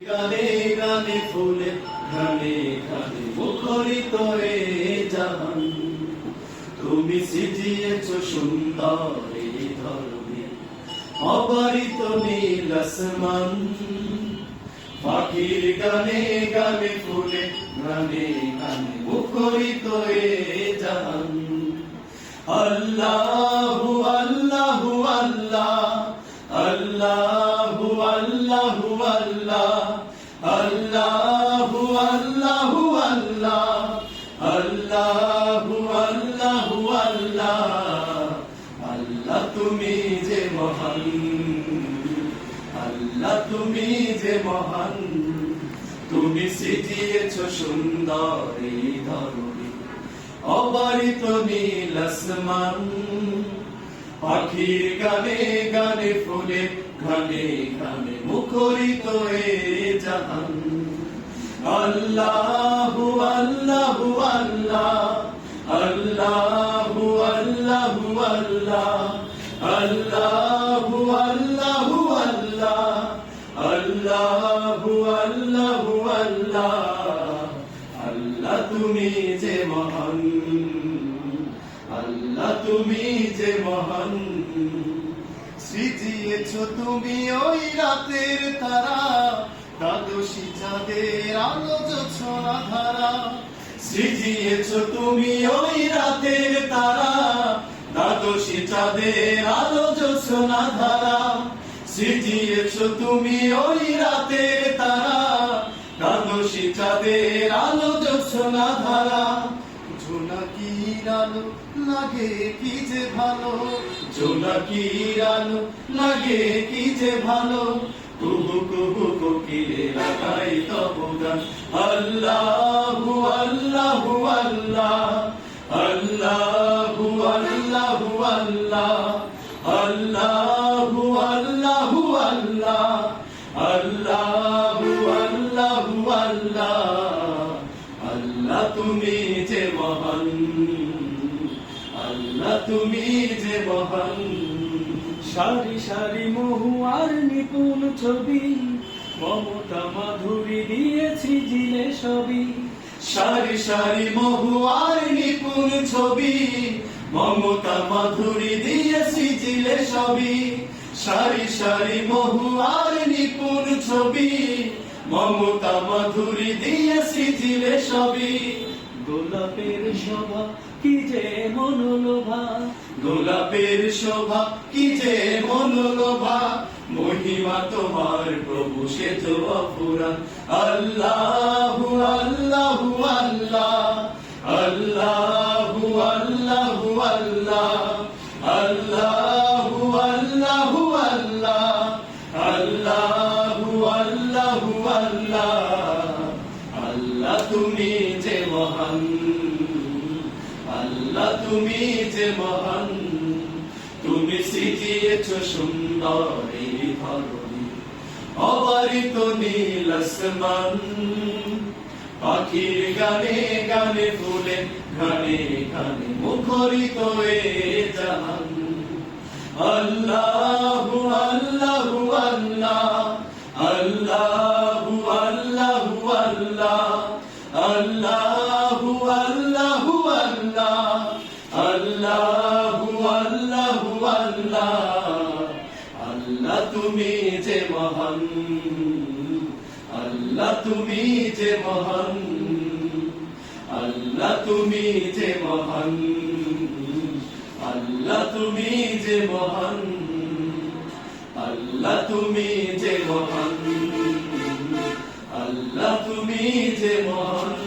গানে গানে ফুলে গানে গানে মুখরিত এ জাহান, তুমি সিজিয়েছ সুন্দর এই ধরনী, অবারিত নীল আসমান। পাখির গানে গানে ফুলে গানে গানে মুখরিত এ জাহান। আল্লাহু আল্লাহু আল্লাহ, আল্লাহু আল্লাহু আল্লাহ, আল্লাহু আল্লাহু আল্লাহ, আল্লাহু আল্লাহু আল্লাহ। আল্লাহ তুমি যে মহান, আল্লাহ তুমি যে মহান, তুমি সিজিয়েছ সুন্দর এই ধরনী, অবারিত নীল আসমান। পাখির গানে গানে ফুলে গানে গানে মুখরিত এ জাহান। আল্লাহু আল্লাহু আল্লাহ, আল্লাহু আল্লাহু আল্লাহ, আল্লাহু আল্লাহু আল্লাহ, আল্লাহু আল্লাহু আল্লাহ। আল্লাহ তুমি যে মহান, আল্লাহ তুমি যে মহান, সৃজিয়েছ তুমি ওই রাতের তারা, দ্বাদশী চাঁদের আলো জোছনা ধারা। সৃজিয়েছ তুমি ওই রাতের তারা, দ্বাদশী চাঁদের আলো জোছনা ধারা। সৃজিয়েছ তুমি ওই রাতের তারা, দ্বাদশী চাঁদের আলো জোছনা ধারা। জোনাকির আলো লাগে কি যে ভালো, জোনাকির আলো লাগে কি যে ভালো। কুহু কুহু কোকিলেরা গায় তব গান। আল্লাহু আল্লাহু আল্লাহ, আল্লাহু আল্লাহু আল্লাহ, আল্লাহু আল্লাহু আল্লাহ, আল্লাহু আল্লাহু আল্লাহ। আল্লাহ তুমি যে মহান, আল্লাহ তুমি যে মহান। সারি সারি মহুয়ার নিপুণ ছবি, মমতা মাধুরী দিয়েছি জিলে সবই। সারি সারি মহুয়ার নিপুণ ছবি, মমতা মাধুরী দিয়েছি জিলে সবই। সারি সারি মহুয়ার নিপুণ ছবি, মমতা মাধুরী দিয়েছি জিলে সবই। গোলাপের শোভা কি যে মনোলোভা, গোলাপের শোভা কি যে মনোলোভা। মহিমা তোমার প্রভু সে তো অফুরান। আল্লাহু আল্লাহু আল্লাহ, আল্লাহু আল্লাহু আল্লাহ, আল্লাহু আল্লাহু আল্লাহ, আল্লাহু আল্লাহু আল্লাহ। আল্লাহ তুমি যে মহান, আল্লাহ তুমি যে মহান, তুমি সিজিয়েছ সুন্দর এই ধরনী, অবারিত নীল আসমান। পাখির গানে গানে ফুলে গানে গানে মুখরিত এ জাহান। আল্লাহু আল্লাহু আল্লাহ, আল্লাহু আল্লাহু আল্লাহ, আল্লাহু আল্লাহু আল্লাহ, আল্লাহু আল্লাহু আল্লাহ। আল্লাহ তুমি যে মহান, আল্লাহ তুমি যে মহান, আল্লাহ তুমি যে মহান, আল্লাহ তুমি যে মহান, আল্লাহ তুমি যে মহান, আল্লাহ তুমি যে মহান।